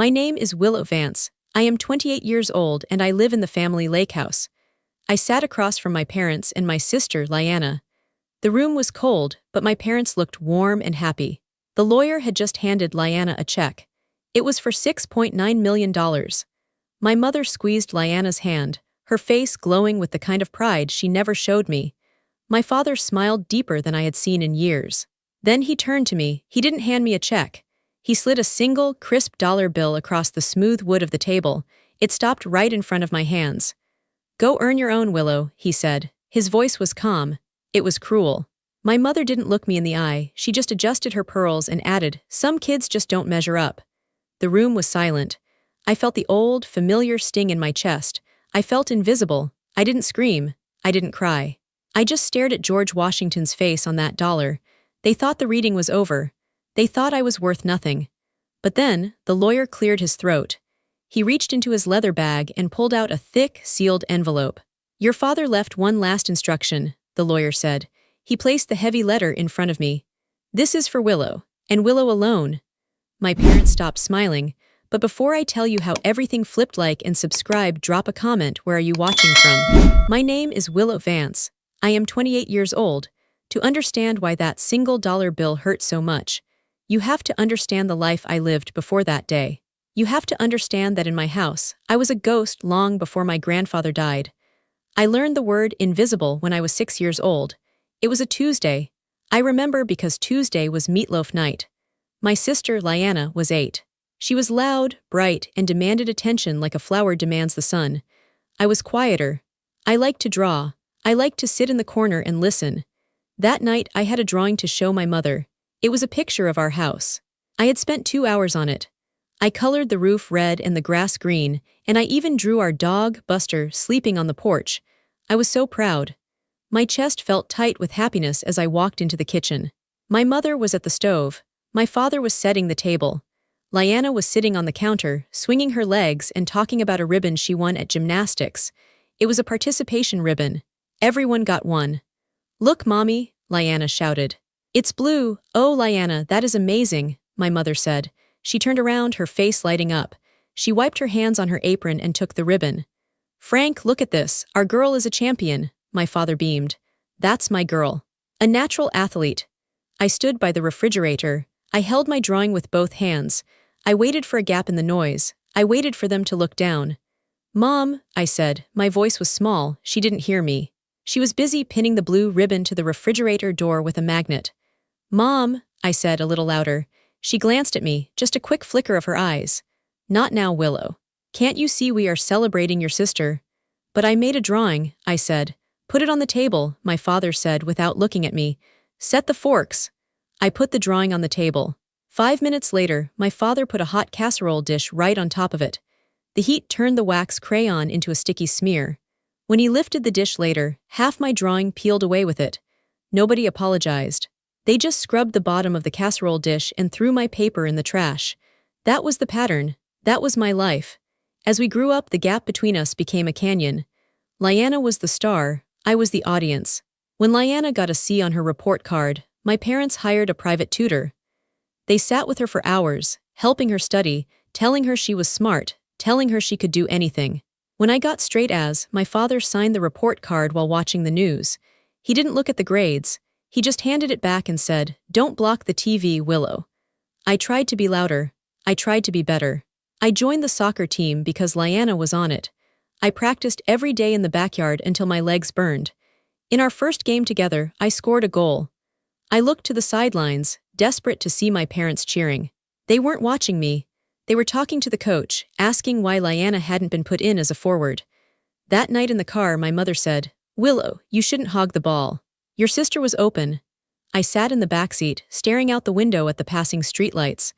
My name is Willow Vance. I am 28 years old and I live in the family lake house. I sat across from my parents and my sister, Lyanna. The room was cold, but my parents looked warm and happy. The lawyer had just handed Lyanna a check. It was for $6.9 million. My mother squeezed Lyanna's hand, her face glowing with the kind of pride she never showed me. My father smiled deeper than I had seen in years. Then he turned to me. He didn't hand me a check. He slid a single, crisp dollar bill across the smooth wood of the table. It stopped right in front of my hands. "Go earn your own, Willow," he said. His voice was calm. It was cruel. My mother didn't look me in the eye. She just adjusted her pearls and added, "Some kids just don't measure up." The room was silent. I felt the old, familiar sting in my chest. I felt invisible. I didn't scream. I didn't cry. I just stared at George Washington's face on that dollar. They thought the reading was over. They thought I was worth nothing. But then, the lawyer cleared his throat. He reached into his leather bag and pulled out a thick, sealed envelope. "Your father left one last instruction," the lawyer said. He placed the heavy letter in front of me. "This is for Willow, and Willow alone." My parents stopped smiling, but before I tell you how everything flipped, like and subscribe, drop a comment. Where are you watching from? My name is Willow Vance. I am 28 years old. To understand why that single dollar bill hurt so much, you have to understand the life I lived before that day. You have to understand that in my house, I was a ghost long before my grandfather died. I learned the word invisible when I was 6 years old. It was a Tuesday. I remember because Tuesday was meatloaf night. My sister, Lyanna, was 8. She was loud, bright, and demanded attention like a flower demands the sun. I was quieter. I liked to draw. I liked to sit in the corner and listen. That night, I had a drawing to show my mother. It was a picture of our house. I had spent 2 hours on it. I colored the roof red and the grass green, and I even drew our dog, Buster, sleeping on the porch. I was so proud. My chest felt tight with happiness as I walked into the kitchen. My mother was at the stove. My father was setting the table. Lyanna was sitting on the counter, swinging her legs and talking about a ribbon she won at gymnastics. It was a participation ribbon. Everyone got one. "Look, Mommy," Lyanna shouted. "It's blue." "Oh, Lyanna, that is amazing," my mother said. She turned around, her face lighting up. She wiped her hands on her apron and took the ribbon. "Frank, look at this. Our girl is a champion," my father beamed. "That's my girl. A natural athlete." I stood by the refrigerator. I held my drawing with both hands. I waited for a gap in the noise. I waited for them to look down. "Mom," I said. My voice was small. She didn't hear me. She was busy pinning the blue ribbon to the refrigerator door with a magnet. "Mom," I said a little louder. She glanced at me, just a quick flicker of her eyes. "Not now, Willow. Can't you see we are celebrating your sister?" "But I made a drawing," I said. "Put it on the table," my father said without looking at me. "Set the forks." I put the drawing on the table. 5 minutes later, my father put a hot casserole dish right on top of it. The heat turned the wax crayon into a sticky smear. When he lifted the dish later, half my drawing peeled away with it. Nobody apologized. They just scrubbed the bottom of the casserole dish and threw my paper in the trash. That was the pattern. That was my life. As we grew up, the gap between us became a canyon. Lyanna was the star. I was the audience. When Lyanna got a C on her report card, my parents hired a private tutor. They sat with her for hours, helping her study, telling her she was smart, telling her she could do anything. When I got straight A's, my father signed the report card while watching the news. He didn't look at the grades. He just handed it back and said, "Don't block the TV, Willow." I tried to be louder. I tried to be better. I joined the soccer team because Lyanna was on it. I practiced every day in the backyard until my legs burned. In our first game together, I scored a goal. I looked to the sidelines, desperate to see my parents cheering. They weren't watching me. They were talking to the coach, asking why Lyanna hadn't been put in as a forward. That night in the car, my mother said, "Willow, you shouldn't hog the ball. Your sister was open." I sat in the backseat, staring out the window at the passing streetlights.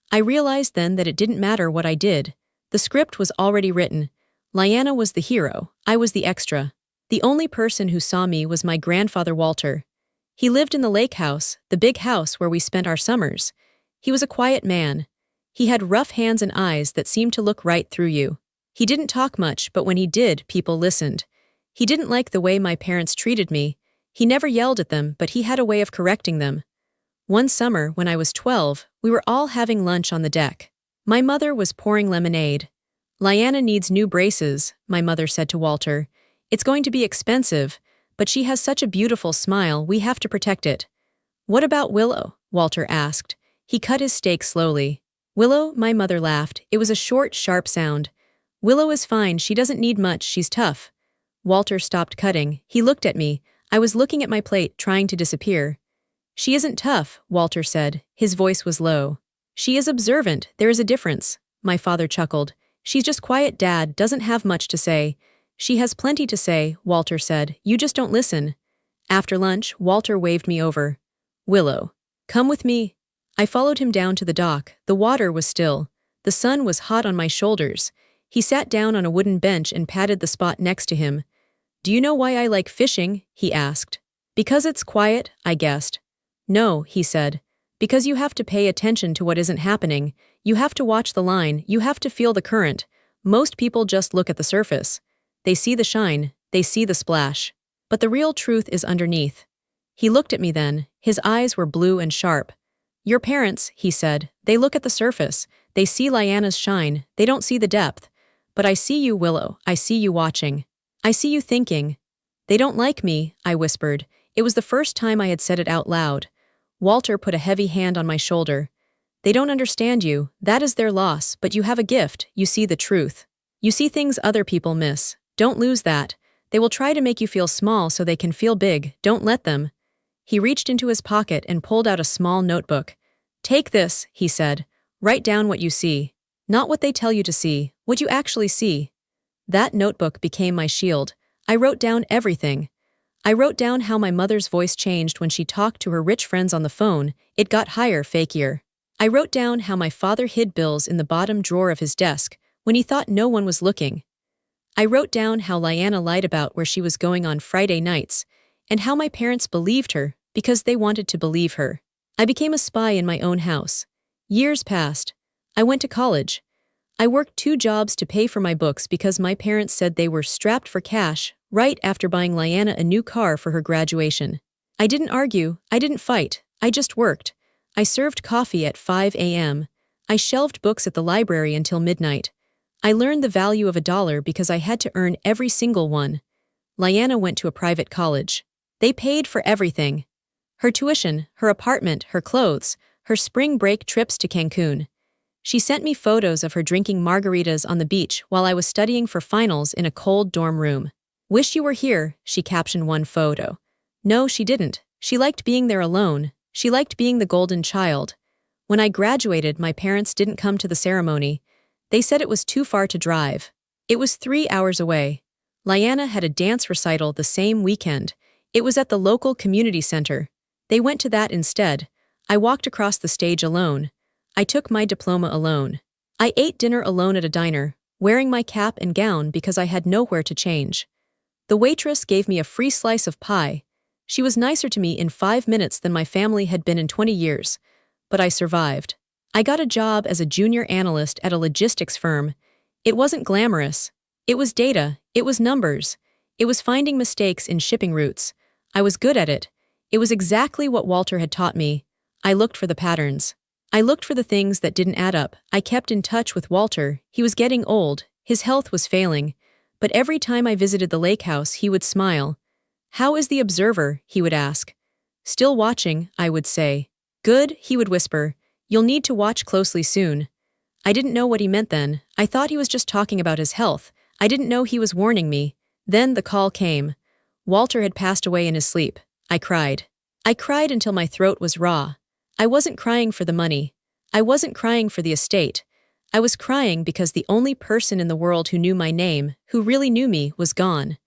I realized then that it didn't matter what I did. The script was already written. Lyanna was the hero. I was the extra. The only person who saw me was my grandfather Walter. He lived in the lake house, the big house where we spent our summers. He was a quiet man. He had rough hands and eyes that seemed to look right through you. He didn't talk much, but when he did, people listened. He didn't like the way my parents treated me. He never yelled at them, but he had a way of correcting them. One summer, when I was 12, we were all having lunch on the deck. My mother was pouring lemonade. Lyanna needs new braces, my mother said to Walter. It's going to be expensive, but she has such a beautiful smile, we have to protect it. What about Willow? Walter asked. He cut his steak slowly. Willow, my mother laughed. It was a short, sharp sound. Willow is fine, she doesn't need much, she's tough. Walter stopped cutting. He looked at me. I was looking at my plate, trying to disappear. She isn't tough, Walter said. His voice was low. She is observant, there is a difference. My father chuckled. She's just quiet, Dad, doesn't have much to say. She has plenty to say, Walter said. You just don't listen. After lunch, Walter waved me over. Willow, come with me. I followed him down to the dock. The water was still. The sun was hot on my shoulders. He sat down on a wooden bench and patted the spot next to him. Do you know why I like fishing? He asked. Because it's quiet, I guessed. No, he said. Because you have to pay attention to what isn't happening. You have to watch the line, you have to feel the current. Most people just look at the surface. They see the shine, they see the splash. But the real truth is underneath. He looked at me then. His eyes were blue and sharp. Your parents, he said, they look at the surface. They see Lyanna's shine, they don't see the depth. But I see you, Willow, I see you watching. I see you thinking. They don't like me, I whispered. It was the first time I had said it out loud. Walter put a heavy hand on my shoulder. They don't understand you, that is their loss, but you have a gift, you see the truth. You see things other people miss. Don't lose that. They will try to make you feel small so they can feel big, don't let them. He reached into his pocket and pulled out a small notebook. Take this, he said. Write down what you see. Not what they tell you to see, what you actually see. That notebook became my shield. I wrote down everything. I wrote down how my mother's voice changed when she talked to her rich friends on the phone. It got higher, fakier. I wrote down how my father hid bills in the bottom drawer of his desk when he thought no one was looking. I wrote down how Lyanna lied about where she was going on Friday nights, and how my parents believed her because they wanted to believe her. I became a spy in my own house. Years passed. I went to college. I worked 2 jobs to pay for my books because my parents said they were strapped for cash right after buying Lyanna a new car for her graduation. I didn't argue, I didn't fight, I just worked. I served coffee at 5 a.m. I shelved books at the library until midnight. I learned the value of $1 because I had to earn every single one. Lyanna went to a private college. They paid for everything. Her tuition, her apartment, her clothes, her spring break trips to Cancun. She sent me photos of her drinking margaritas on the beach while I was studying for finals in a cold dorm room. Wish you were here, she captioned one photo. No, she didn't. She liked being there alone. She liked being the golden child. When I graduated, my parents didn't come to the ceremony. They said it was too far to drive. It was 3 hours away. Lyanna had a dance recital the same weekend. It was at the local community center. They went to that instead. I walked across the stage alone. I took my diploma alone. I ate dinner alone at a diner, wearing my cap and gown because I had nowhere to change. The waitress gave me a free slice of pie. She was nicer to me in 5 minutes than my family had been in 20 years. But I survived. I got a job as a junior analyst at a logistics firm. It wasn't glamorous. It was data. It was numbers. It was finding mistakes in shipping routes. I was good at it. It was exactly what Walter had taught me. I looked for the patterns. I looked for the things that didn't add up. I kept in touch with Walter. He was getting old. His health was failing. But every time I visited the lake house, he would smile. How is the observer? He would ask. Still watching, I would say. Good, he would whisper. You'll need to watch closely soon. I didn't know what he meant then. I thought he was just talking about his health. I didn't know he was warning me. Then the call came. Walter had passed away in his sleep. I cried. I cried until my throat was raw. I wasn't crying for the money. I wasn't crying for the estate. I was crying because the only person in the world who knew my name, who really knew me, was gone.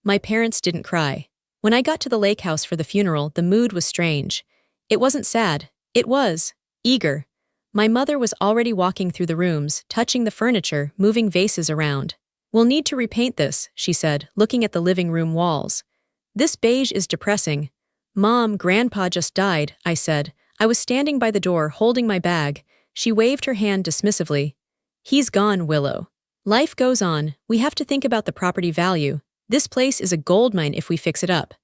My parents didn't cry. When I got to the lake house for the funeral, the mood was strange. It wasn't sad. It was eager. My mother was already walking through the rooms, touching the furniture, moving vases around. We'll need to repaint this, she said, looking at the living room walls. This beige is depressing. Mom, Grandpa just died, I said. I was standing by the door, holding my bag. She waved her hand dismissively. He's gone, Willow. Life goes on. We have to think about the property value. This place is a goldmine if we fix it up.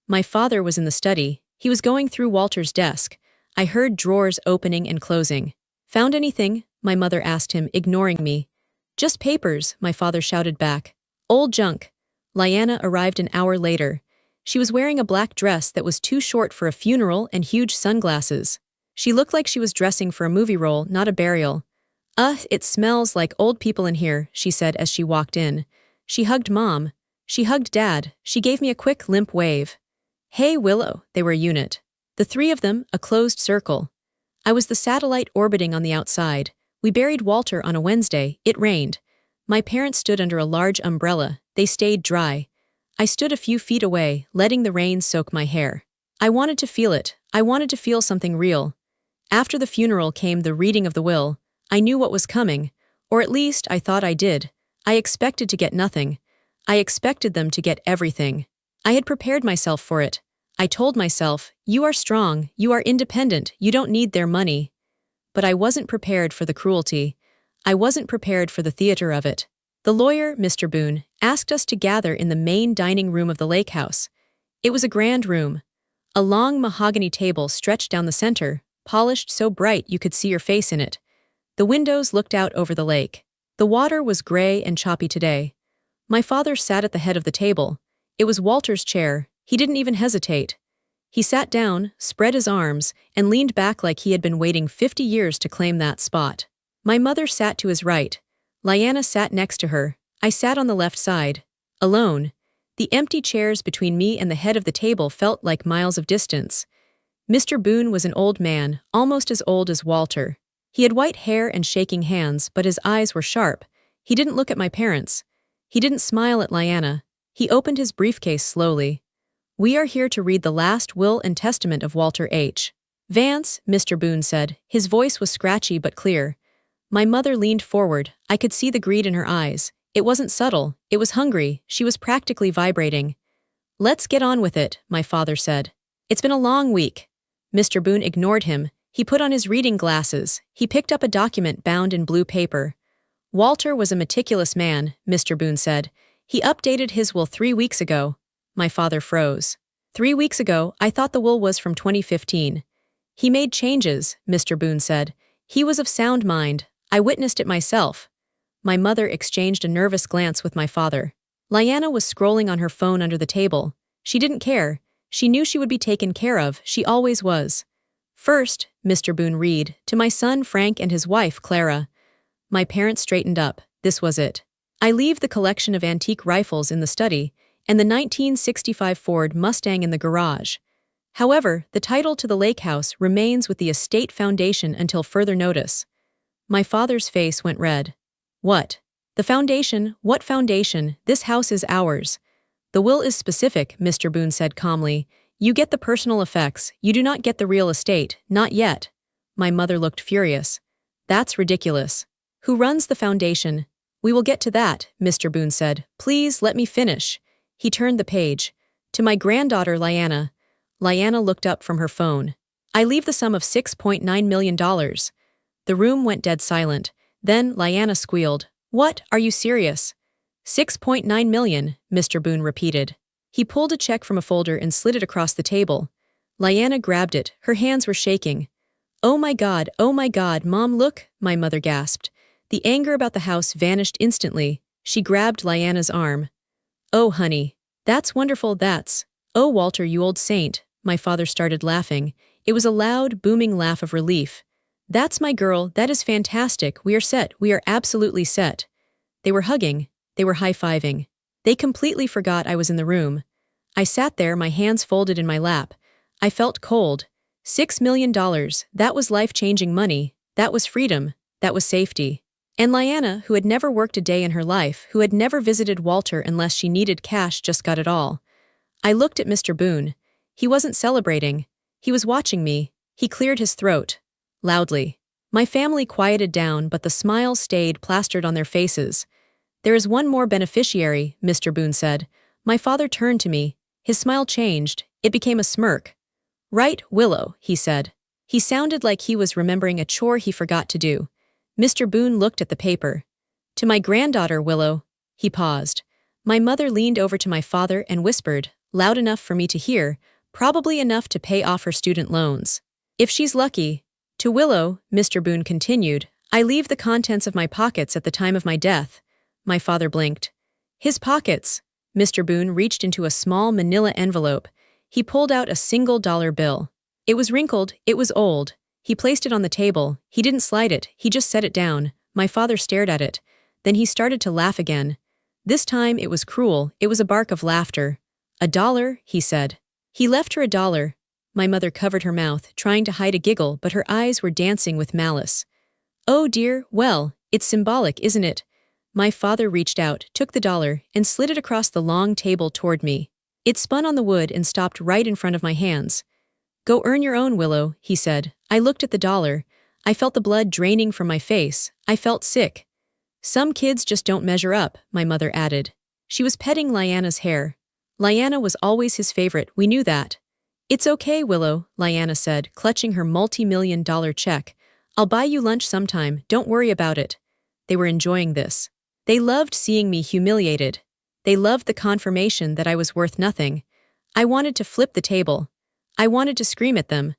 My father was in the study. He was going through Walter's desk. I heard drawers opening and closing. Found anything? my mother asked him, ignoring me. Just papers, my father shouted back. Old junk. Lyanna arrived an hour later. She was wearing a black dress that was too short for a funeral and huge sunglasses. She looked like she was dressing for a movie role, not a burial. It smells like old people in here, she said as she walked in. She hugged Mom. She hugged Dad. She gave me a quick, limp wave. Hey, Willow, they were a unit. The three of them, a closed circle. I was the satellite orbiting on the outside. We buried Walter on a Wednesday. It rained. My parents stood under a large umbrella. They stayed dry. I stood a few feet away, letting the rain soak my hair. I wanted to feel it. I wanted to feel something real. After the funeral came the reading of the will. I knew what was coming, or at least I thought I did. I expected to get nothing. I expected them to get everything. I had prepared myself for it. I told myself, you are strong, you are independent, you don't need their money. But I wasn't prepared for the cruelty. I wasn't prepared for the theater of it. The lawyer, Mr. Boone, asked us to gather in the main dining room of the lake house. It was a grand room. A long mahogany table stretched down the center, polished so bright you could see your face in it. The windows looked out over the lake. The water was gray and choppy today. My father sat at the head of the table. It was Walter's chair. He didn't even hesitate. He sat down, spread his arms, and leaned back like he had been waiting 50 years to claim that spot. My mother sat to his right. Lyanna sat next to her. I sat on the left side. Alone. The empty chairs between me and the head of the table felt like miles of distance. Mr. Boone was an old man, almost as old as Walter. He had white hair and shaking hands, but his eyes were sharp. He didn't look at my parents. He didn't smile at Lyanna. He opened his briefcase slowly. We are here to read the last will and testament of Walter H. Vance, Mr. Boone said. His voice was scratchy but clear. My mother leaned forward. I could see the greed in her eyes. It wasn't subtle. It was hungry. She was practically vibrating. Let's get on with it, my father said. It's been a long week. Mr. Boone ignored him. He put on his reading glasses. He picked up a document bound in blue paper. Walter was a meticulous man, Mr. Boone said. He updated his will 3 weeks ago. My father froze. 3 weeks ago, I thought the will was from 2015. He made changes, Mr. Boone said. He was of sound mind. I witnessed it myself. My mother exchanged a nervous glance with my father. Lyanna was scrolling on her phone under the table. She didn't care. She knew she would be taken care of. She always was. First, Mr. Boone read, to my son Frank and his wife Clara. My parents straightened up. This was it. I leave the collection of antique rifles in the study, and the 1965 Ford Mustang in the garage. However, the title to the lake house remains with the estate foundation until further notice. My father's face went red. What? The foundation? What foundation? This house is ours. The will is specific, Mr. Boone said calmly. You get the personal effects. You do not get the real estate. Not yet. My mother looked furious. That's ridiculous. Who runs the foundation? We will get to that, Mr. Boone said. Please let me finish. He turned the page. To my granddaughter, Lyanna. Lyanna looked up from her phone. I leave the sum of $6.9 million. The room went dead silent. Then Lyanna squealed. What? Are you serious? $6.9 million, Mr. Boone repeated. He pulled a check from a folder and slid it across the table. Lyanna grabbed it. Her hands were shaking. Oh my God, Mom, look, my mother gasped. The anger about the house vanished instantly. She grabbed Lyanna's arm. Oh, honey. That's wonderful, that's. Oh, Walter, you old saint. My father started laughing. It was a loud, booming laugh of relief. That's my girl, that is fantastic. We are set, we are absolutely set. They were hugging. They were high-fiving. They completely forgot I was in the room. I sat there, my hands folded in my lap. I felt cold. $6 million, that was life-changing money. That was freedom. That was safety. And Lyanna, who had never worked a day in her life, who had never visited Walter unless she needed cash, just got it all. I looked at Mr. Boone. He wasn't celebrating. He was watching me. He cleared his throat. Loudly. My family quieted down, but the smiles stayed plastered on their faces. There is one more beneficiary, Mr. Boone said. My father turned to me. His smile changed. It became a smirk. Right, Willow, he said. He sounded like he was remembering a chore he forgot to do. Mr. Boone looked at the paper. To my granddaughter, Willow. He paused. My mother leaned over to my father and whispered, loud enough for me to hear, probably enough to pay off her student loans. If she's lucky. To Willow, Mr. Boone continued, I leave the contents of my pockets at the time of my death. My father blinked. His pockets. Mr. Boone reached into a small manila envelope. He pulled out a single-dollar bill. It was wrinkled, it was old. He placed it on the table. He didn't slide it, he just set it down. My father stared at it. Then he started to laugh again. This time it was cruel, it was a bark of laughter. $1, he said. He left her $1. My mother covered her mouth, trying to hide a giggle, but her eyes were dancing with malice. Oh dear, well, it's symbolic, isn't it? My father reached out, took the $1, and slid it across the long table toward me. It spun on the wood and stopped right in front of my hands. Go earn your own, Willow, he said. I looked at the $1. I felt the blood draining from my face. I felt sick. Some kids just don't measure up, my mother added. She was petting Lyanna's hair. Lyanna was always his favorite, we knew that. It's okay, Willow, Lyanna said, clutching her multi-million-dollar check. I'll buy you lunch sometime, don't worry about it. They were enjoying this. They loved seeing me humiliated. They loved the confirmation that I was worth nothing. I wanted to flip the table. I wanted to scream at them.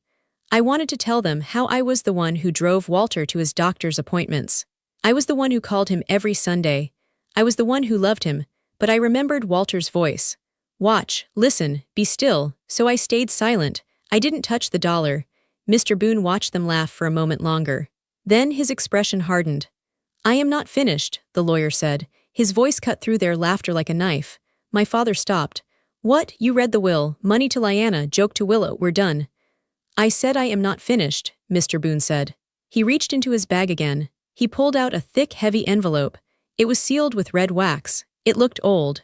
I wanted to tell them how I was the one who drove Walter to his doctor's appointments. I was the one who called him every Sunday. I was the one who loved him, but I remembered Walter's voice. Watch, listen, be still, so I stayed silent. I didn't touch the $1. Mr. Boone watched them laugh for a moment longer. Then his expression hardened. I am not finished, the lawyer said. His voice cut through their laughter like a knife. My father stopped. What, you read the will, money to Lyanna, joke to Willow, we're done. I said I am not finished, Mr. Boone said. He reached into his bag again. He pulled out a thick, heavy envelope. It was sealed with red wax. It looked old.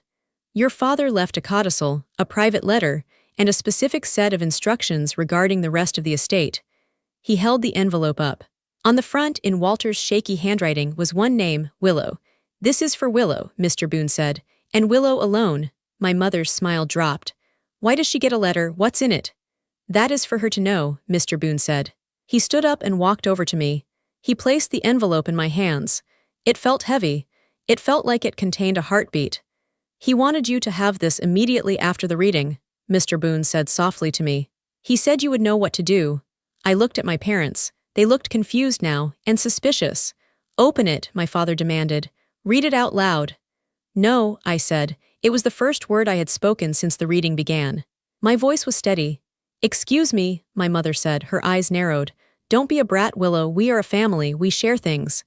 Your father left a codicil, a private letter, and a specific set of instructions regarding the rest of the estate. He held the envelope up. On the front, in Walter's shaky handwriting, was one name, Willow. This is for Willow, Mr. Boone said, and Willow alone. My mother's smile dropped. Why does she get a letter? What's in it? That is for her to know, Mr. Boone said. He stood up and walked over to me. He placed the envelope in my hands. It felt heavy. It felt like it contained a heartbeat. He wanted you to have this immediately after the reading, Mr. Boone said softly to me. He said you would know what to do. I looked at my parents. They looked confused now, and suspicious. Open it, my father demanded. Read it out loud. No, I said. It was the first word I had spoken since the reading began. My voice was steady. Excuse me, my mother said, her eyes narrowed. Don't be a brat, Willow. We are a family. We share things.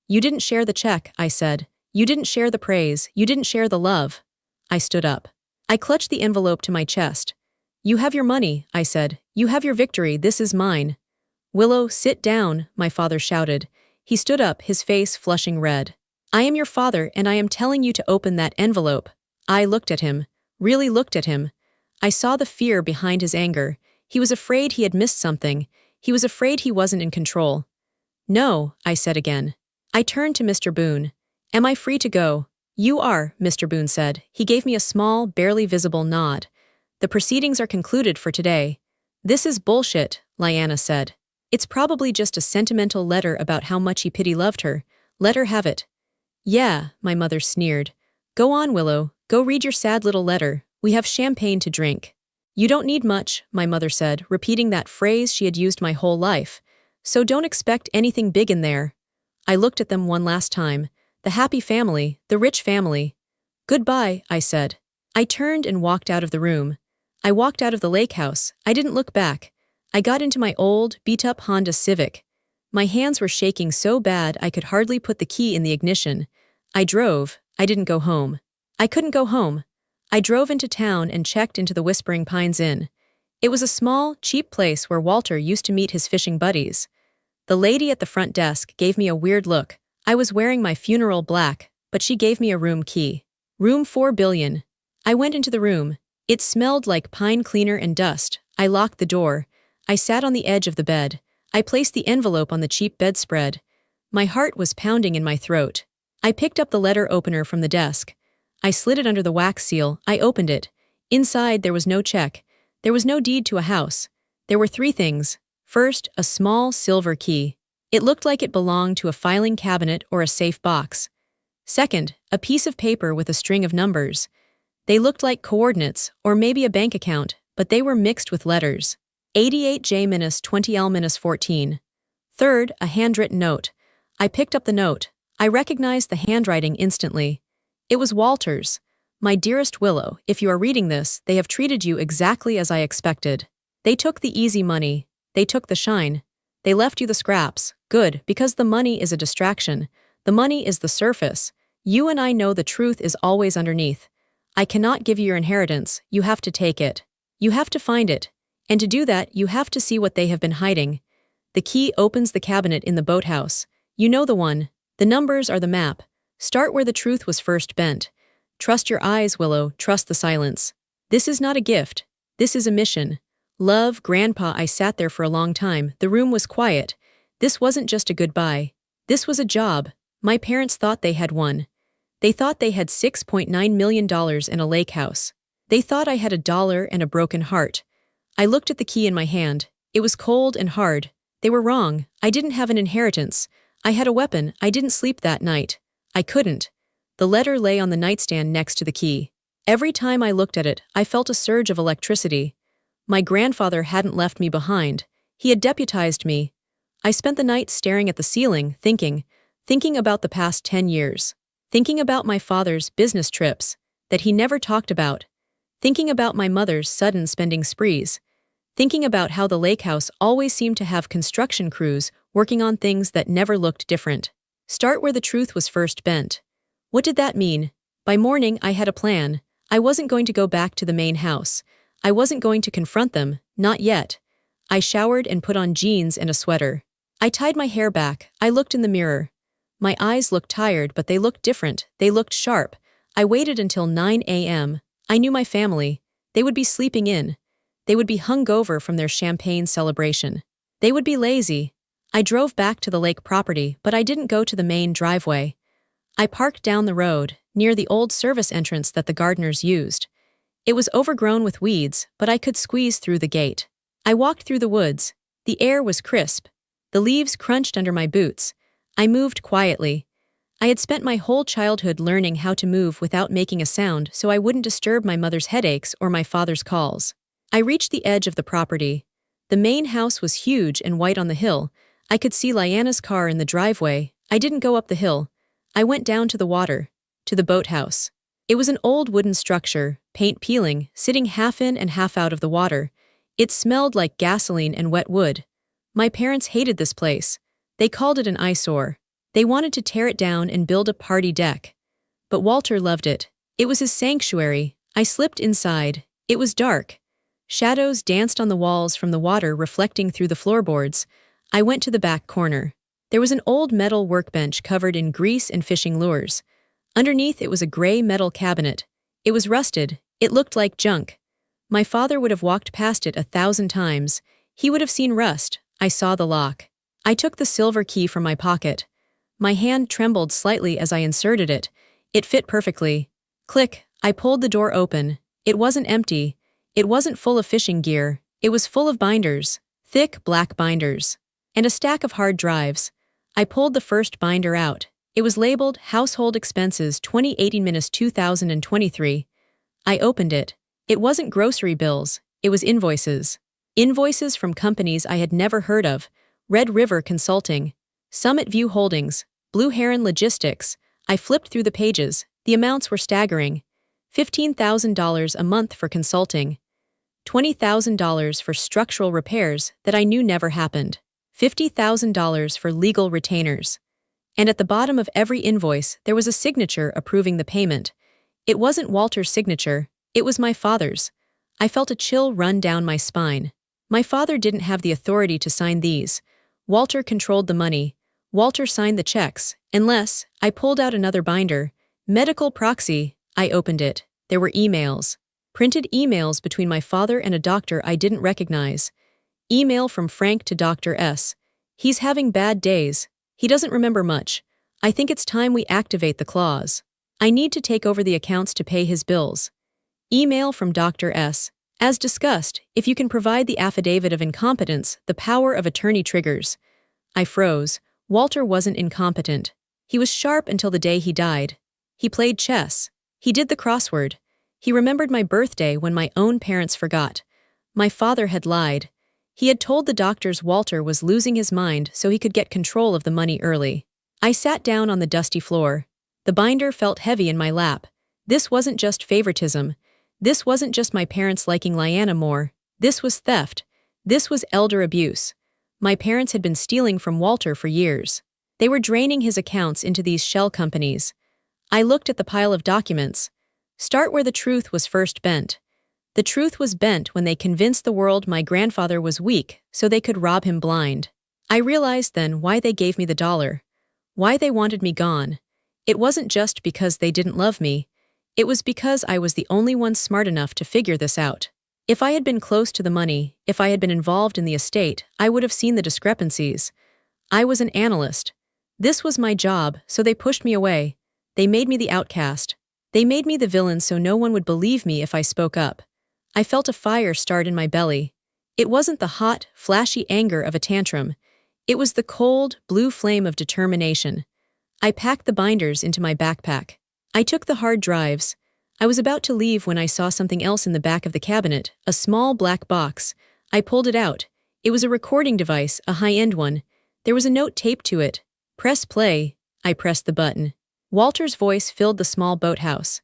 You didn't share the check, I said. You didn't share the praise. You didn't share the love. I stood up. I clutched the envelope to my chest. You have your money, I said. You have your victory. This is mine. Willow, sit down, my father shouted. He stood up, his face flushing red. I am your father, and I am telling you to open that envelope. I looked at him. Really looked at him. I saw the fear behind his anger. He was afraid he had missed something. He was afraid he wasn't in control. No, I said again. I turned to Mr. Boone. Am I free to go? You are, Mr. Boone said. He gave me a small, barely visible nod. The proceedings are concluded for today. This is bullshit, Lyanna said. It's probably just a sentimental letter about how much he loved her. Let her have it. Yeah, my mother sneered. Go on, Willow. Go read your sad little letter. We have champagne to drink. You don't need much, my mother said, repeating that phrase she had used my whole life. So don't expect anything big in there. I looked at them one last time. The happy family, the rich family. Goodbye, I said. I turned and walked out of the room. I walked out of the lake house. I didn't look back. I got into my old, beat-up Honda Civic. My hands were shaking so bad I could hardly put the key in the ignition. I drove. I didn't go home. I couldn't go home. I drove into town and checked into the Whispering Pines Inn. It was a small, cheap place where Walter used to meet his fishing buddies. The lady at the front desk gave me a weird look. I was wearing my funeral black, but she gave me a room key. Room 4 billion. I went into the room. It smelled like pine cleaner and dust. I locked the door. I sat on the edge of the bed. I placed the envelope on the cheap bedspread. My heart was pounding in my throat. I picked up the letter opener from the desk. I slid it under the wax seal. I opened it. Inside, there was no check. There was no deed to a house. There were 3 things. First, a small silver key. It looked like it belonged to a filing cabinet or a safe box. Second, a piece of paper with a string of numbers. They looked like coordinates, or maybe a bank account, but they were mixed with letters. 88J-20L-14. Third, a handwritten note. I picked up the note. I recognized the handwriting instantly. It was Walter's. My dearest Willow, if you are reading this, they have treated you exactly as I expected. They took the easy money. They took the shine. They left you the scraps. Good, because the money is a distraction. The money is the surface. You and I know the truth is always underneath. I cannot give you your inheritance. You have to take it. You have to find it. And to do that, you have to see what they have been hiding. The key opens the cabinet in the boathouse. You know the one. The numbers are the map. Start where the truth was first bent. Trust your eyes, Willow. Trust the silence. This is not a gift. This is a mission. Love, Grandpa. I sat there for a long time. The room was quiet. This wasn't just a goodbye. This was a job. My parents thought they had one. They thought they had $6.9 million in a lake house. They thought I had $1 and a broken heart. I looked at the key in my hand. It was cold and hard. They were wrong. I didn't have an inheritance. I had a weapon. I didn't sleep that night. I couldn't. The letter lay on the nightstand next to the key. Every time I looked at it, I felt a surge of electricity. My grandfather hadn't left me behind. He had deputized me. I spent the night staring at the ceiling, thinking about the past 10 years. Thinking about my father's business trips that he never talked about. Thinking about my mother's sudden spending sprees. Thinking about how the lake house always seemed to have construction crews working on things that never looked different. Start where the truth was first bent. What did that mean? By morning, I had a plan. I wasn't going to go back to the main house. I wasn't going to confront them, not yet. I showered and put on jeans and a sweater. I tied my hair back. I looked in the mirror. My eyes looked tired, but they looked different. They looked sharp. I waited until 9 a.m. I knew my family. They would be sleeping in. They would be hungover from their champagne celebration. They would be lazy. I drove back to the lake property, but I didn't go to the main driveway. I parked down the road, near the old service entrance that the gardeners used. It was overgrown with weeds, but I could squeeze through the gate. I walked through the woods. The air was crisp. The leaves crunched under my boots. I moved quietly. I had spent my whole childhood learning how to move without making a sound so I wouldn't disturb my mother's headaches or my father's calls. I reached the edge of the property. The main house was huge and white on the hill. I could see Lyanna's car in the driveway. I didn't go up the hill. I went down to the water, to the boathouse. It was an old wooden structure, paint peeling, sitting half in and half out of the water. It smelled like gasoline and wet wood. My parents hated this place. They called it an eyesore. They wanted to tear it down and build a party deck. But Walter loved it. It was his sanctuary. I slipped inside. It was dark. Shadows danced on the walls from the water reflecting through the floorboards. I went to the back corner. There was an old metal workbench covered in grease and fishing lures. Underneath it was a gray metal cabinet. It was rusted. It looked like junk. My father would have walked past it 1,000 times. He would have seen rust. I saw the lock. I took the silver key from my pocket. My hand trembled slightly as I inserted it. It fit perfectly. Click. I pulled the door open. It wasn't empty. It wasn't full of fishing gear. It was full of binders. Thick black binders. And a stack of hard drives. I pulled the first binder out. It was labeled Household Expenses 2018-2023. I opened it. It wasn't grocery bills. It was invoices. Invoices from companies I had never heard of. Red River Consulting, Summit View Holdings, Blue Heron Logistics. I flipped through the pages. The amounts were staggering. $15,000 a month for consulting. $20,000 for structural repairs that I knew never happened. $50,000 for legal retainers. And at the bottom of every invoice, there was a signature approving the payment. It wasn't Walter's signature. It was my father's. I felt a chill run down my spine. My father didn't have the authority to sign these. Walter controlled the money. Walter signed the checks. Unless, I pulled out another binder. Medical proxy. I opened it. There were emails. Printed emails between my father and a doctor I didn't recognize. Email from Frank to Dr. S. He's having bad days. He doesn't remember much. I think it's time we activate the clause. I need to take over the accounts to pay his bills. Email from Dr. S. As discussed, if you can provide the affidavit of incompetence, the power of attorney triggers. I froze. Walter wasn't incompetent. He was sharp until the day he died. He played chess. He did the crossword. He remembered my birthday when my own parents forgot. My father had lied. He had told the doctors Walter was losing his mind so he could get control of the money early. I sat down on the dusty floor. The binder felt heavy in my lap. This wasn't just favoritism. This wasn't just my parents liking Lyanna more. This was theft. This was elder abuse. My parents had been stealing from Walter for years. They were draining his accounts into these shell companies. I looked at the pile of documents. Start where the truth was first bent. The truth was bent when they convinced the world my grandfather was weak so they could rob him blind. I realized then why they gave me the dollar. Why they wanted me gone. It wasn't just because they didn't love me. It was because I was the only one smart enough to figure this out. If I had been close to the money, if I had been involved in the estate, I would have seen the discrepancies. I was an analyst. This was my job, so they pushed me away. They made me the outcast. They made me the villain so no one would believe me if I spoke up. I felt a fire start in my belly. It wasn't the hot, flashy anger of a tantrum. It was the cold, blue flame of determination. I packed the binders into my backpack. I took the hard drives. I was about to leave when I saw something else in the back of the cabinet, a small black box. I pulled it out. It was a recording device, a high-end one. There was a note taped to it. Press play. I pressed the button. Walter's voice filled the small boathouse.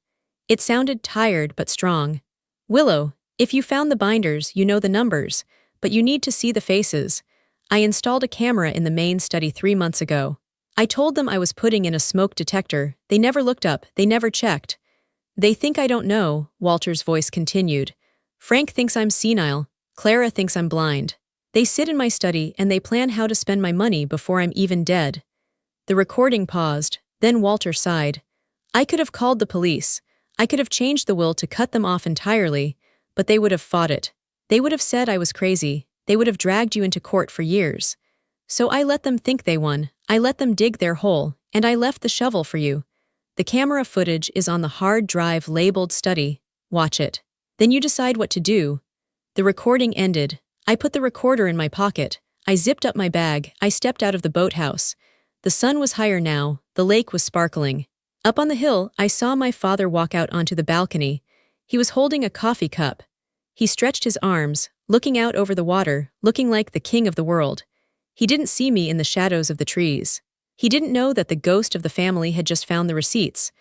It sounded tired but strong. Willow, if you found the binders, you know the numbers, but you need to see the faces. I installed a camera in the main study 3 months ago. I told them I was putting in a smoke detector. They never looked up, they never checked. They think I don't know, Walter's voice continued. Frank thinks I'm senile. Clara thinks I'm blind. They sit in my study and they plan how to spend my money before I'm even dead. The recording paused, then Walter sighed. I could have called the police. I could have changed the will to cut them off entirely, but they would have fought it. They would have said I was crazy. They would have dragged you into court for years. So I let them think they won. I let them dig their hole, and I left the shovel for you. The camera footage is on the hard drive labeled study. Watch it. Then you decide what to do. The recording ended. I put the recorder in my pocket. I zipped up my bag. I stepped out of the boathouse. The sun was higher now. The lake was sparkling. Up on the hill, I saw my father walk out onto the balcony. He was holding a coffee cup. He stretched his arms, looking out over the water, looking like the king of the world. He didn't see me in the shadows of the trees. He didn't know that the ghost of the family had just found the receipts.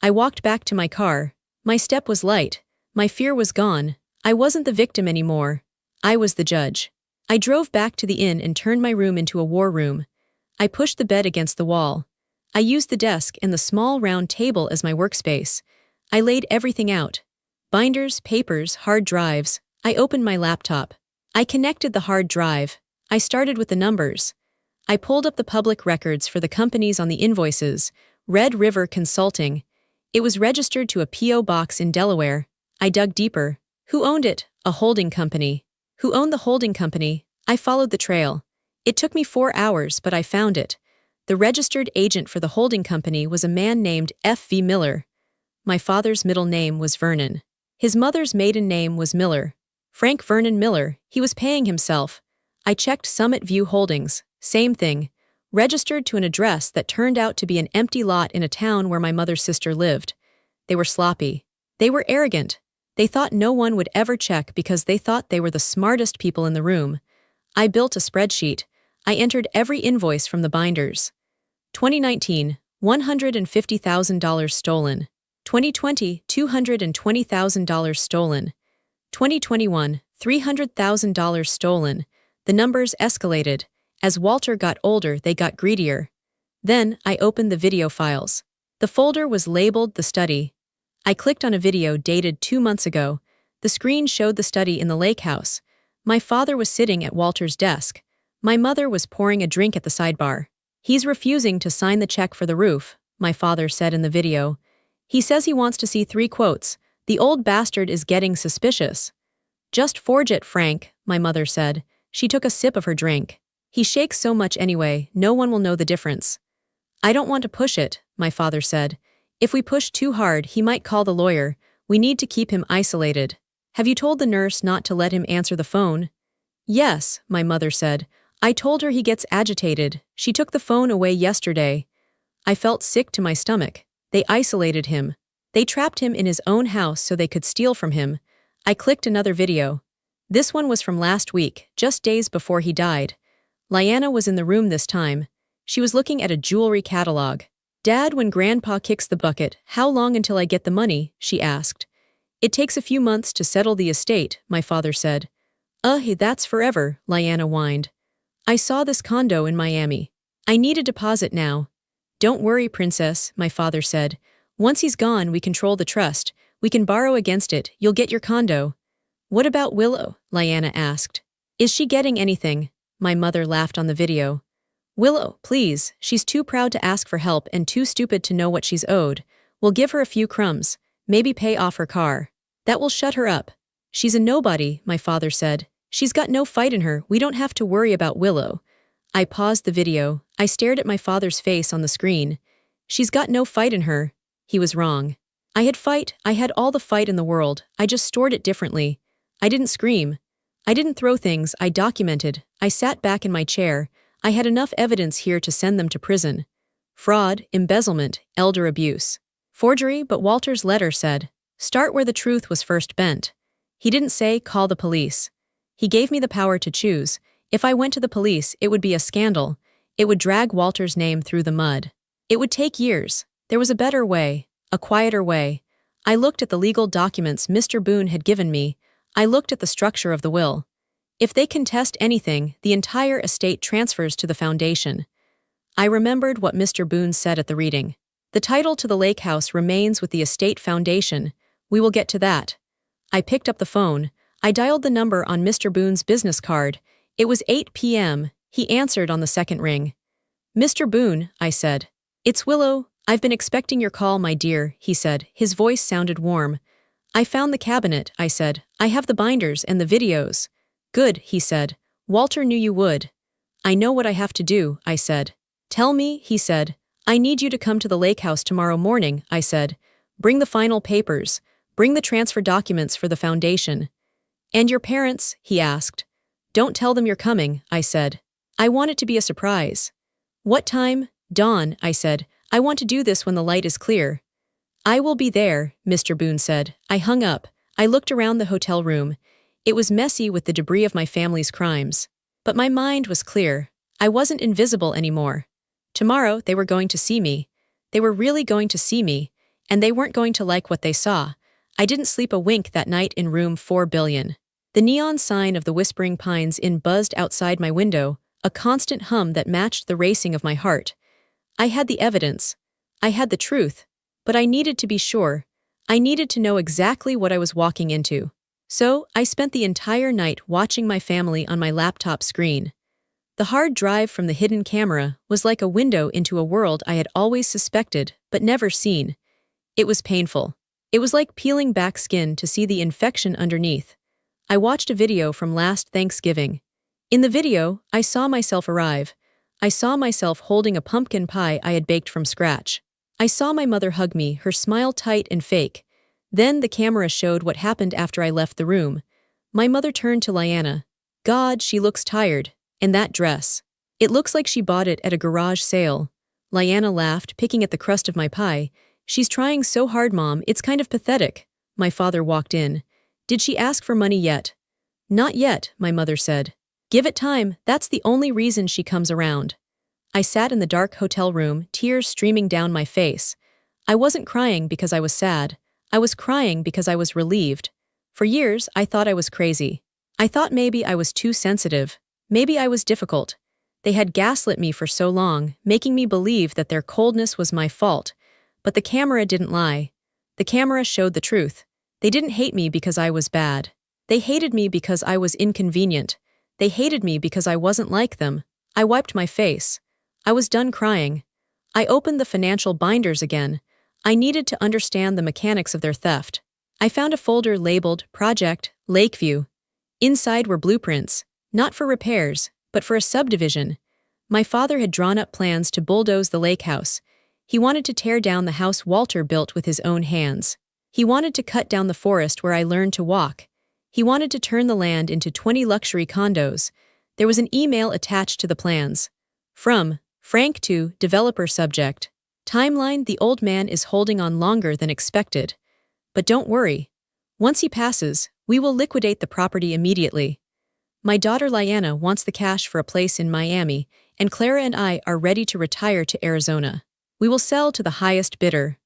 I walked back to my car. My step was light. My fear was gone. I wasn't the victim anymore. I was the judge. I drove back to the inn and turned my room into a war room. I pushed the bed against the wall. I used the desk and the small round table as my workspace. I laid everything out. Binders, papers, hard drives. I opened my laptop. I connected the hard drive. I started with the numbers. I pulled up the public records for the companies on the invoices. Red River Consulting. It was registered to a P.O. box in Delaware. I dug deeper. Who owned it? A holding company. Who owned the holding company? I followed the trail. It took me 4 hours, but I found it. The registered agent for the holding company was a man named F.V. Miller. My father's middle name was Vernon. His mother's maiden name was Miller. Frank Vernon Miller. He was paying himself. I checked Summit View Holdings. Same thing. Registered to an address that turned out to be an empty lot in a town where my mother's sister lived. They were sloppy. They were arrogant. They thought no one would ever check because they thought they were the smartest people in the room. I built a spreadsheet. I entered every invoice from the binders. 2019, $150,000 stolen. 2020, $220,000 stolen. 2021, $300,000 stolen. The numbers escalated. As Walter got older, they got greedier. Then, I opened the video files. The folder was labeled The Study. I clicked on a video dated 2 months ago. The screen showed the study in the lake house. My father was sitting at Walter's desk. My mother was pouring a drink at the sidebar. He's refusing to sign the check for the roof, my father said in the video. He says he wants to see 3 quotes. The old bastard is getting suspicious. Just forge it, Frank, my mother said. She took a sip of her drink. He shakes so much anyway, no one will know the difference. I don't want to push it, my father said. If we push too hard, he might call the lawyer. We need to keep him isolated. Have you told the nurse not to let him answer the phone? Yes, my mother said. I told her he gets agitated. She took the phone away yesterday. I felt sick to my stomach. They isolated him. They trapped him in his own house so they could steal from him. I clicked another video. This one was from last week, just days before he died. Lyanna was in the room this time. She was looking at a jewelry catalog. "Dad, when Grandpa kicks the bucket, how long until I get the money?" she asked. "It takes a few months to settle the estate," my father said. Hey, that's forever," Lyanna whined. "I saw this condo in Miami. I need a deposit now." "Don't worry, princess," my father said. "Once he's gone, we control the trust. We can borrow against it. You'll get your condo." "What about Willow?" Lyanna asked. "Is she getting anything?" My mother laughed on the video. "Willow, please, she's too proud to ask for help and too stupid to know what she's owed. We'll give her a few crumbs, maybe pay off her car. That will shut her up." "She's a nobody," my father said. "She's got no fight in her, we don't have to worry about Willow." I paused the video. I stared at my father's face on the screen. "She's got no fight in her." He was wrong. I had all the fight in the world, I just stored it differently. I didn't scream. I didn't throw things, I documented. I sat back in my chair. I had enough evidence here to send them to prison. Fraud, embezzlement, elder abuse. Forgery, but Walter's letter said, "Start where the truth was first bent." He didn't say, "Call the police." He gave me the power to choose. If I went to the police, it would be a scandal. It would drag Walter's name through the mud. It would take years. There was a better way, a quieter way. I looked at the legal documents Mr. Boone had given me. I looked at the structure of the will. If they contest anything, the entire estate transfers to the foundation. I remembered what Mr. Boone said at the reading. "The title to the lake house remains with the estate foundation. We will get to that." I picked up the phone. I dialed the number on Mr. Boone's business card. It was 8 p.m. He answered on the second ring. "Mr. Boone," I said. "It's Willow. I've been expecting your call, my dear," he said. His voice sounded warm. "I found the cabinet," I said. "I have the binders and the videos." "Good," he said. "Walter knew you would." "I know what I have to do," I said. "Tell me," he said. "I need you to come to the lake house tomorrow morning," I said. "Bring the final papers. Bring the transfer documents for the foundation." "And your parents?" he asked. "Don't tell them you're coming," I said. "I want it to be a surprise." "What time?" "Dawn," I said. "I want to do this when the light is clear." "I will be there," Mr. Boone said. I hung up. I looked around the hotel room. It was messy with the debris of my family's crimes. But my mind was clear. I wasn't invisible anymore. Tomorrow, they were going to see me. They were really going to see me, and they weren't going to like what they saw. I didn't sleep a wink that night in room 4 billion. The neon sign of the Whispering Pines Inn buzzed outside my window, a constant hum that matched the racing of my heart. I had the evidence. I had the truth. But I needed to be sure. I needed to know exactly what I was walking into. So, I spent the entire night watching my family on my laptop screen. The hard drive from the hidden camera was like a window into a world I had always suspected but never seen. It was painful. It was like peeling back skin to see the infection underneath. I watched a video from last Thanksgiving. In the video, I saw myself arrive. I saw myself holding a pumpkin pie I had baked from scratch. I saw my mother hug me, her smile tight and fake. Then the camera showed what happened after I left the room. My mother turned to Lyanna. "God, she looks tired. And that dress. It looks like she bought it at a garage sale." Lyanna laughed, picking at the crust of my pie. "She's trying so hard, Mom, it's kind of pathetic." My father walked in. "Did she ask for money yet?" "Not yet," my mother said. "Give it time, that's the only reason she comes around." I sat in the dark hotel room, tears streaming down my face. I wasn't crying because I was sad. I was crying because I was relieved. For years, I thought I was crazy. I thought maybe I was too sensitive. Maybe I was difficult. They had gaslit me for so long, making me believe that their coldness was my fault. But the camera didn't lie. The camera showed the truth. They didn't hate me because I was bad. They hated me because I was inconvenient. They hated me because I wasn't like them. I wiped my face. I was done crying. I opened the financial binders again. I needed to understand the mechanics of their theft. I found a folder labeled Project Lakeview. Inside were blueprints, not for repairs, but for a subdivision. My father had drawn up plans to bulldoze the lake house. He wanted to tear down the house Walter built with his own hands. He wanted to cut down the forest where I learned to walk. He wanted to turn the land into 20 luxury condos. There was an email attached to the plans. From Frank to developer subject. Timeline: the old man is holding on longer than expected. But don't worry. Once he passes, we will liquidate the property immediately. My daughter Lyanna wants the cash for a place in Miami, and Clara and I are ready to retire to Arizona. We will sell to the highest bidder."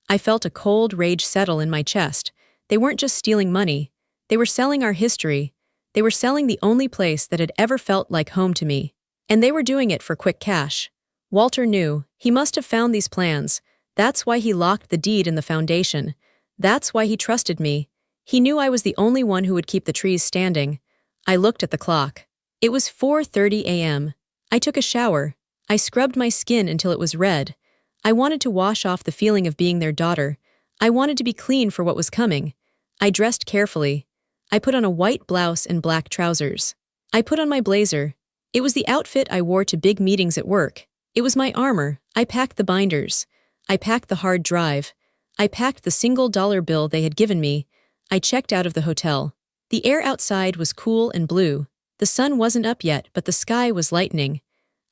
I felt a cold rage settle in my chest. They weren't just stealing money. They were selling our history. They were selling the only place that had ever felt like home to me. And they were doing it for quick cash. Walter knew. He must have found these plans. That's why he locked the deed in the foundation. That's why he trusted me. He knew I was the only one who would keep the trees standing. I looked at the clock. It was 4:30 a.m. I took a shower. I scrubbed my skin until it was red. I wanted to wash off the feeling of being their daughter. I wanted to be clean for what was coming. I dressed carefully. I put on a white blouse and black trousers. I put on my blazer. It was the outfit I wore to big meetings at work. It was my armor. I packed the binders. I packed the hard drive. I packed the single-dollar bill they had given me. I checked out of the hotel. The air outside was cool and blue. The sun wasn't up yet, but the sky was lightening.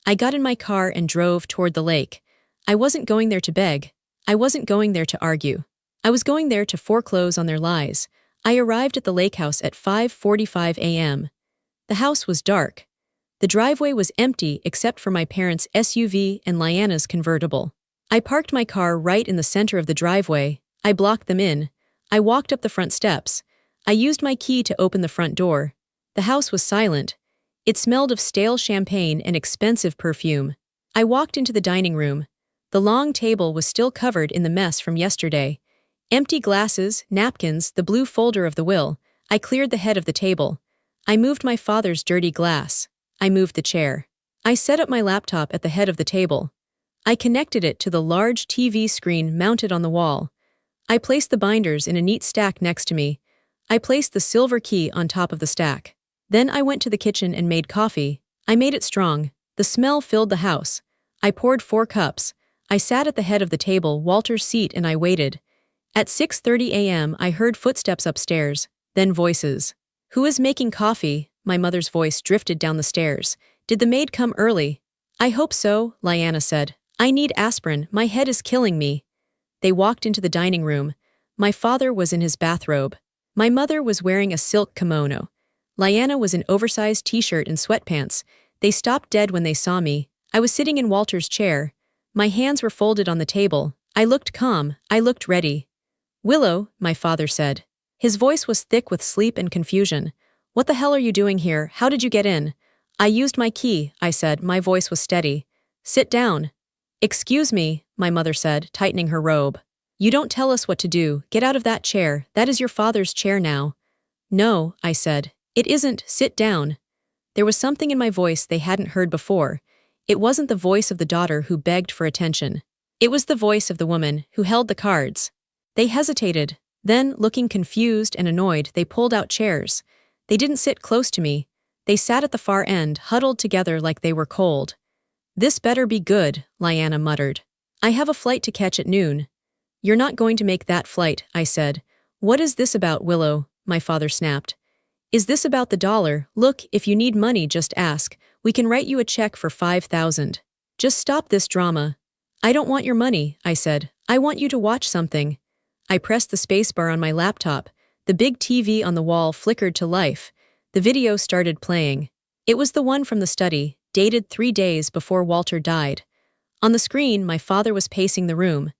I got in my car and drove toward the lake. I wasn't going there to beg. I wasn't going there to argue. I was going there to foreclose on their lies. I arrived at the lake house at 5:45 a.m. The house was dark. The driveway was empty except for my parents' SUV and Lyanna's convertible. I parked my car right in the center of the driveway. I blocked them in. I walked up the front steps. I used my key to open the front door. The house was silent. It smelled of stale champagne and expensive perfume. I walked into the dining room. The long table was still covered in the mess from yesterday. Empty glasses, napkins, the blue folder of the will. I cleared the head of the table. I moved my father's dirty glass. I moved the chair. I set up my laptop at the head of the table. I connected it to the large TV screen mounted on the wall. I placed the binders in a neat stack next to me. I placed the silver key on top of the stack. Then I went to the kitchen and made coffee. I made it strong. The smell filled the house. I poured 4 cups. I sat at the head of the table, Walter's seat, and I waited. At 6:30 a.m. I heard footsteps upstairs, then voices. "Who is making coffee?" My mother's voice drifted down the stairs. "Did the maid come early?" "I hope so," Lyanna said. "I need aspirin. My head is killing me." They walked into the dining room. My father was in his bathrobe. My mother was wearing a silk kimono. Lyanna was in oversized t-shirt and sweatpants. They stopped dead when they saw me. I was sitting in Walter's chair. My hands were folded on the table. I looked calm. I looked ready. "Willow," my father said. His voice was thick with sleep and confusion. "What the hell are you doing here? How did you get in?" "I used my key," I said. My voice was steady. "Sit down." "Excuse me," my mother said, tightening her robe. "You don't tell us what to do. Get out of that chair. That is your father's chair now." "No," I said. "It isn't. Sit down." There was something in my voice they hadn't heard before. It wasn't the voice of the daughter who begged for attention. It was the voice of the woman who held the cards. They hesitated. Then, looking confused and annoyed, they pulled out chairs. They didn't sit close to me. They sat at the far end, huddled together like they were cold. "This better be good," Lyanna muttered. "I have a flight to catch at noon." "You're not going to make that flight," I said. "What is this about, Willow?" my father snapped. "Is this about the dollar? Look, if you need money, just ask. We can write you a check for 5,000. Just stop this drama." "I don't want your money," I said. "I want you to watch something." I pressed the spacebar on my laptop. The big TV on the wall flickered to life. The video started playing. It was the one from the study, dated 3 days before Walter died. On the screen, my father was pacing the room.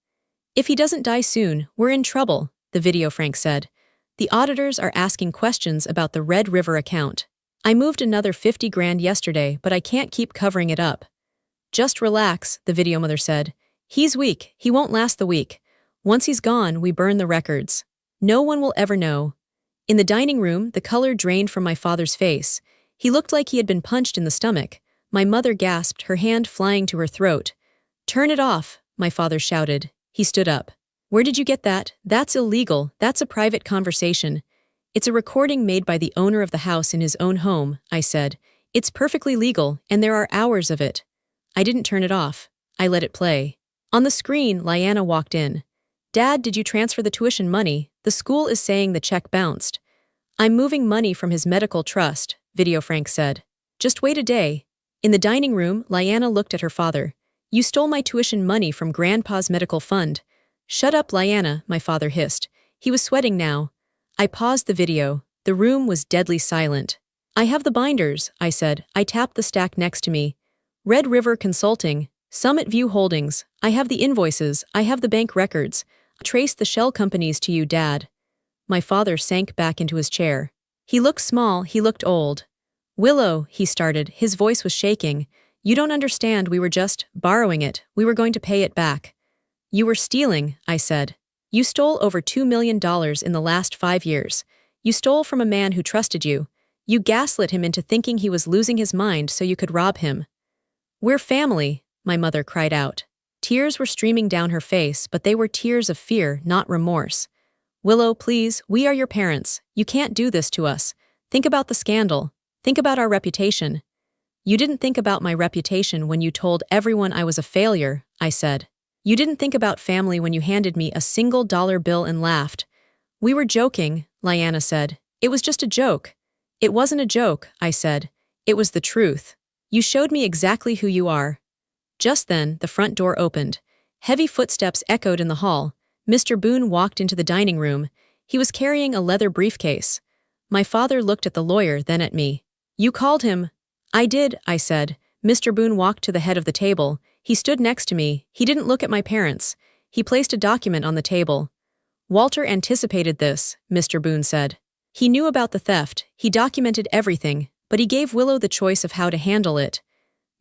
"If he doesn't die soon, we're in trouble," the video Frank said. "The auditors are asking questions about the Red River account. I moved another 50 grand yesterday, but I can't keep covering it up." "Just relax," the video mother said. "He's weak. He won't last the week. Once he's gone, we burn the records. No one will ever know." In the dining room, the color drained from my father's face. He looked like he had been punched in the stomach. My mother gasped, her hand flying to her throat. "Turn it off," my father shouted. He stood up. "Where did you get that? That's illegal. That's a private conversation." "It's a recording made by the owner of the house in his own home," I said. "It's perfectly legal, and there are hours of it." I didn't turn it off. I let it play. On the screen, Lyanna walked in. "Dad, did you transfer the tuition money? The school is saying the check bounced." "I'm moving money from his medical trust," Video Frank said. "Just wait a day." In the dining room, Lyanna looked at her father. "You stole my tuition money from Grandpa's medical fund." "Shut up, Lyanna," my father hissed. He was sweating now. I paused the video. The room was deadly silent. "I have the binders," I said. I tapped the stack next to me. Red River Consulting, Summit View Holdings, I have the invoices, I have the bank records. I traced the shell companies to you, Dad. My father sank back into his chair. He looked small, he looked old. Willow, he started, his voice was shaking. You don't understand, we were just borrowing it, we were going to pay it back. You were stealing, I said. You stole over $2 million in the last 5 years. You stole from a man who trusted you. You gaslit him into thinking he was losing his mind so you could rob him. We're family, my mother cried out. Tears were streaming down her face, but they were tears of fear, not remorse. Willow, please, we are your parents. You can't do this to us. Think about the scandal. Think about our reputation. You didn't think about my reputation when you told everyone I was a failure, I said. You didn't think about family when you handed me a single dollar bill and laughed. We were joking, Lyanna said. It was just a joke. It wasn't a joke, I said. It was the truth. You showed me exactly who you are. Just then, the front door opened. Heavy footsteps echoed in the hall. Mr. Boone walked into the dining room. He was carrying a leather briefcase. My father looked at the lawyer, then at me. You called him. I did, I said. Mr. Boone walked to the head of the table. He stood next to me. He didn't look at my parents. He placed a document on the table. Walter anticipated this, Mr. Boone said. He knew about the theft. He documented everything, but he gave Willow the choice of how to handle it.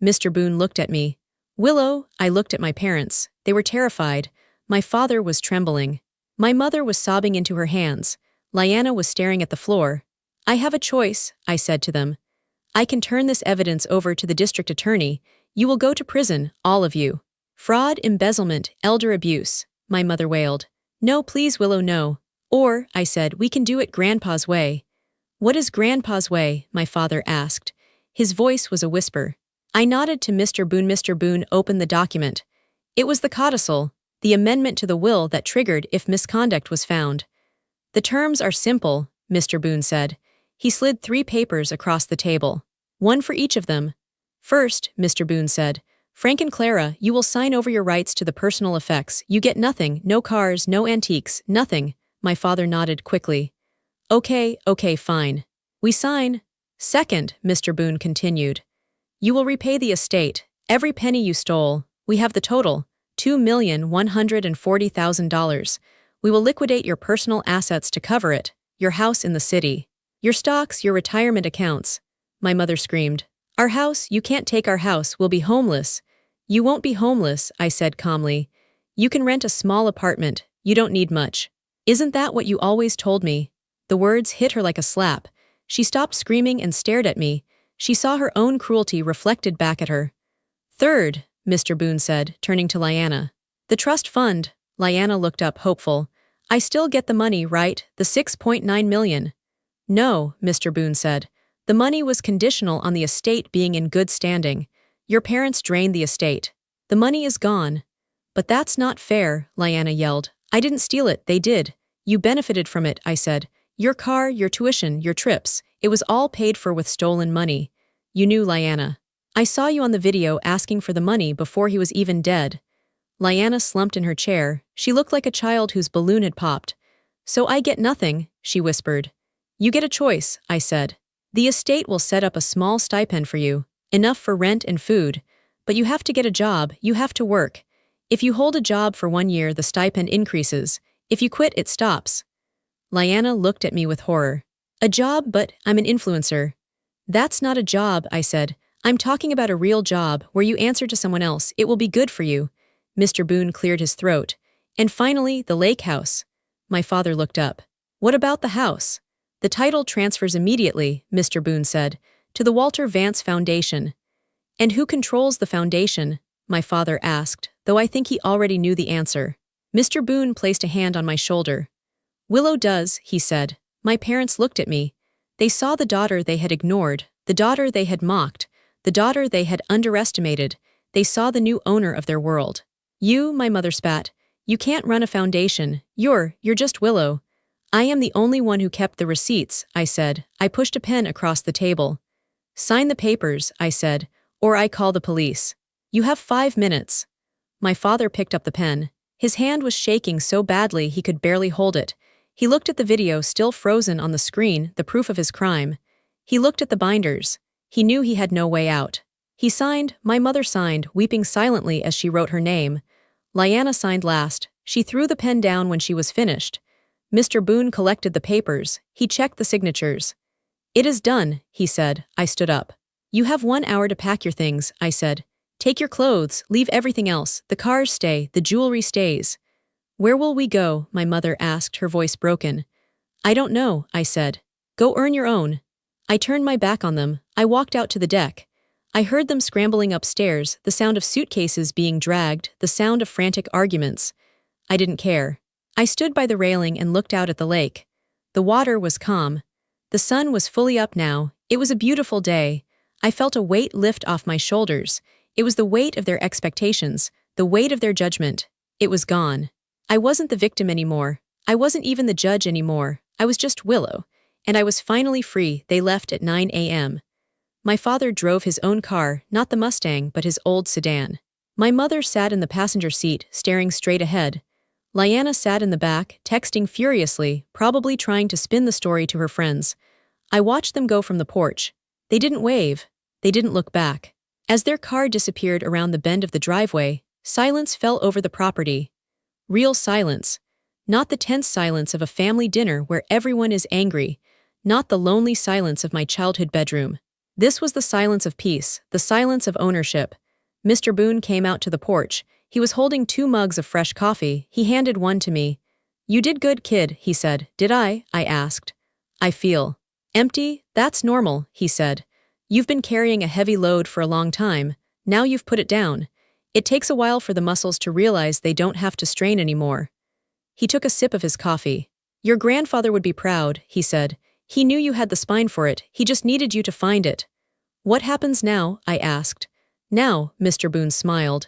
Mr. Boone looked at me. Willow, I looked at my parents. They were terrified. My father was trembling. My mother was sobbing into her hands. Lyanna was staring at the floor. I have a choice, I said to them. I can turn this evidence over to the district attorney. You will go to prison, all of you. Fraud, embezzlement, elder abuse, my mother wailed. No, please, Willow, no. Or, I said, we can do it Grandpa's way. What is Grandpa's way? My father asked. His voice was a whisper. I nodded to Mr. Boone. Mr. Boone opened the document. It was the codicil, the amendment to the will that triggered if misconduct was found. The terms are simple, Mr. Boone said. He slid 3 papers across the table. One for each of them. First, Mr. Boone said, Frank and Clara, you will sign over your rights to the personal effects. You get nothing, no cars, no antiques, nothing. My father nodded quickly. Okay, fine. We sign. Second, Mr. Boone continued. You will repay the estate, every penny you stole. We have the total, $2,140,000. We will liquidate your personal assets to cover it, your house in the city, your stocks, your retirement accounts. My mother screamed. Our house, you can't take our house, we'll be homeless. You won't be homeless, I said calmly. You can rent a small apartment, you don't need much. Isn't that what you always told me? The words hit her like a slap. She stopped screaming and stared at me. She saw her own cruelty reflected back at her. Third, Mr. Boone said, turning to Lyanna. The trust fund. Lyanna looked up, hopeful. I still get the money, right? The $6.9 million. No, Mr. Boone said. The money was conditional on the estate being in good standing. Your parents drained the estate. The money is gone. But that's not fair, Lyanna yelled. I didn't steal it, they did. You benefited from it, I said. Your car, your tuition, your trips. It was all paid for with stolen money. You knew, Lyanna. I saw you on the video asking for the money before he was even dead. Lyanna slumped in her chair. She looked like a child whose balloon had popped. So I get nothing, she whispered. You get a choice, I said. The estate will set up a small stipend for you, enough for rent and food. But you have to get a job, you have to work. If you hold a job for 1 year, the stipend increases. If you quit, it stops. Lyanna looked at me with horror. A job, but I'm an influencer. That's not a job, I said. I'm talking about a real job where you answer to someone else. It will be good for you. Mr. Boone cleared his throat. And finally, the lake house. My father looked up. What about the house? The title transfers immediately, Mr. Boone said, to the Walter Vance Foundation. And who controls the foundation? My father asked, though I think he already knew the answer. Mr. Boone placed a hand on my shoulder. Willow does, he said. My parents looked at me. They saw the daughter they had ignored, the daughter they had mocked, the daughter they had underestimated. They saw the new owner of their world. You, my mother spat. You can't run a foundation. You're just Willow. I am the only one who kept the receipts, I said. I pushed a pen across the table. Sign the papers, I said, or I call the police. You have 5 minutes. My father picked up the pen. His hand was shaking so badly he could barely hold it. He looked at the video still frozen on the screen, the proof of his crime. He looked at the binders. He knew he had no way out. He signed, my mother signed, weeping silently as she wrote her name. Lyanna signed last. She threw the pen down when she was finished. Mr. Boone collected the papers. He checked the signatures. It is done, he said. I stood up. You have 1 hour to pack your things, I said. Take your clothes, leave everything else. The cars stay, the jewelry stays. Where will we go? My mother asked, her voice broken. I don't know, I said. Go earn your own. I turned my back on them. I walked out to the deck. I heard them scrambling upstairs, the sound of suitcases being dragged, the sound of frantic arguments. I didn't care. I stood by the railing and looked out at the lake. The water was calm. The sun was fully up now. It was a beautiful day. I felt a weight lift off my shoulders. It was the weight of their expectations, the weight of their judgment. It was gone. I wasn't the victim anymore. I wasn't even the judge anymore. I was just Willow. And I was finally free. They left at 9 a.m. My father drove his own car, not the Mustang, but his old sedan. My mother sat in the passenger seat, staring straight ahead. Lyanna sat in the back, texting furiously, probably trying to spin the story to her friends. I watched them go from the porch. They didn't wave. They didn't look back. As their car disappeared around the bend of the driveway, silence fell over the property. Real silence. Not the tense silence of a family dinner where everyone is angry. Not the lonely silence of my childhood bedroom. This was the silence of peace, the silence of ownership. Mr. Boone came out to the porch. He was holding 2 mugs of fresh coffee. He handed one to me. You did good, kid, he said. Did I asked. I feel empty. That's normal, he said. You've been carrying a heavy load for a long time. Now you've put it down. It takes a while for the muscles to realize they don't have to strain anymore. He took a sip of his coffee. Your grandfather would be proud, he said. He knew you had the spine for it. He just needed you to find it. What happens now? I asked. Now, Mr. Boone smiled.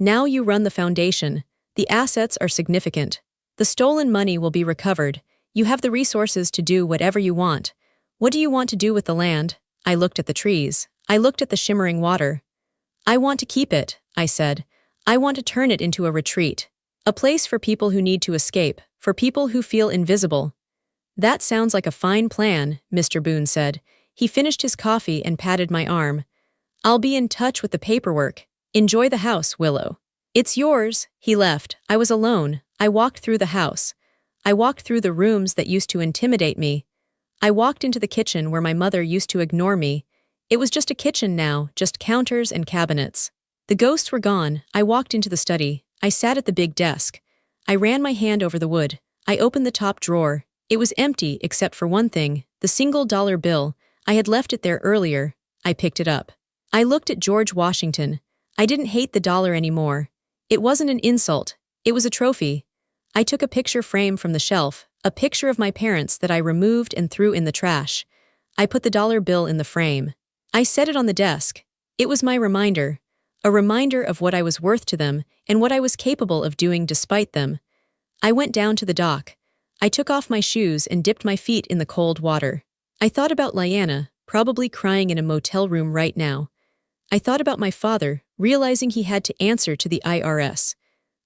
Now you run the foundation. The assets are significant. The stolen money will be recovered. You have the resources to do whatever you want. What do you want to do with the land? I looked at the trees. I looked at the shimmering water. I want to keep it, I said. I want to turn it into a retreat. A place for people who need to escape, for people who feel invisible. That sounds like a fine plan, Mr. Boone said. He finished his coffee and patted my arm. I'll be in touch with the paperwork. Enjoy the house, Willow. It's yours. He left. I was alone. I walked through the house. I walked through the rooms that used to intimidate me. I walked into the kitchen where my mother used to ignore me. It was just a kitchen now, just counters and cabinets. The ghosts were gone. I walked into the study. I sat at the big desk. I ran my hand over the wood. I opened the top drawer. It was empty except for one thing, the single dollar bill. I had left it there earlier. I picked it up. I looked at George Washington. I didn't hate the dollar anymore. It wasn't an insult. It was a trophy. I took a picture frame from the shelf, a picture of my parents that I removed and threw in the trash. I put the dollar bill in the frame. I set it on the desk. It was my reminder. A reminder of what I was worth to them and what I was capable of doing despite them. I went down to the dock. I took off my shoes and dipped my feet in the cold water. I thought about Lyanna, probably crying in a motel room right now. I thought about my father, realizing he had to answer to the IRS.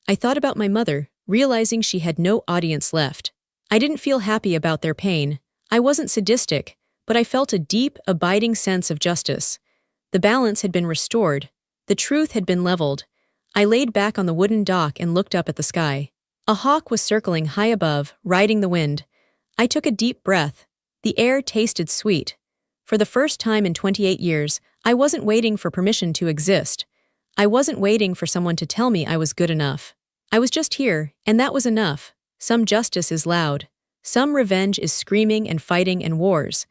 I thought about my mother, realizing she had no audience left. I didn't feel happy about their pain. I wasn't sadistic, but I felt a deep, abiding sense of justice. The balance had been restored. The truth had been leveled. I laid back on the wooden dock and looked up at the sky. A hawk was circling high above, riding the wind. I took a deep breath. The air tasted sweet. For the first time in 28 years, I wasn't waiting for permission to exist. I wasn't waiting for someone to tell me I was good enough. I was just here, and that was enough. Some justice is loud. Some revenge is screaming and fighting and wars.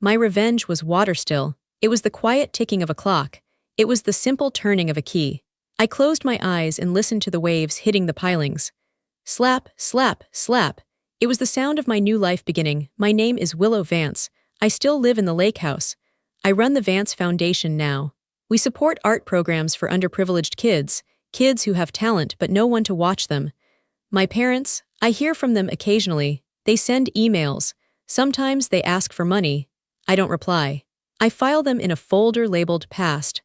My revenge was water still. It was the quiet ticking of a clock. It was the simple turning of a key. I closed my eyes and listened to the waves hitting the pilings. Slap, slap, slap. It was the sound of my new life beginning. My name is Willow Vance. I still live in the lake house. I run the Vance Foundation now. We support art programs for underprivileged kids, kids who have talent but no one to watch them. My parents, I hear from them occasionally. They send emails. Sometimes they ask for money. I don't reply. I file them in a folder labeled past.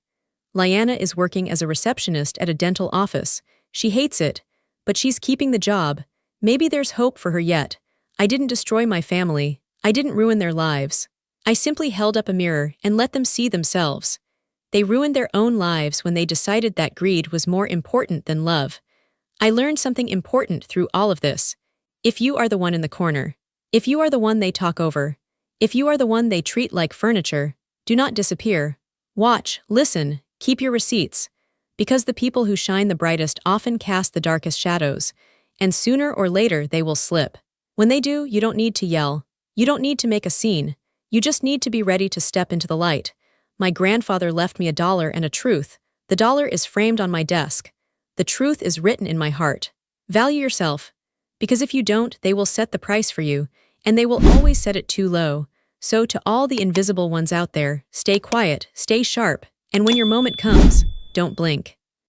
Lyanna is working as a receptionist at a dental office. She hates it, but she's keeping the job. Maybe there's hope for her yet. I didn't destroy my family. I didn't ruin their lives. I simply held up a mirror and let them see themselves. They ruined their own lives when they decided that greed was more important than love. I learned something important through all of this. If you are the one in the corner, if you are the one they talk over, if you are the one they treat like furniture, do not disappear. Watch, listen, keep your receipts. Because the people who shine the brightest often cast the darkest shadows, and sooner or later they will slip. When they do, you don't need to yell. You don't need to make a scene. You just need to be ready to step into the light. My grandfather left me $1 and a truth. The dollar is framed on my desk. The truth is written in my heart. Value yourself. Because if you don't, they will set the price for you, and they will always set it too low. So to all the invisible ones out there, stay quiet, stay sharp, and when your moment comes, don't blink.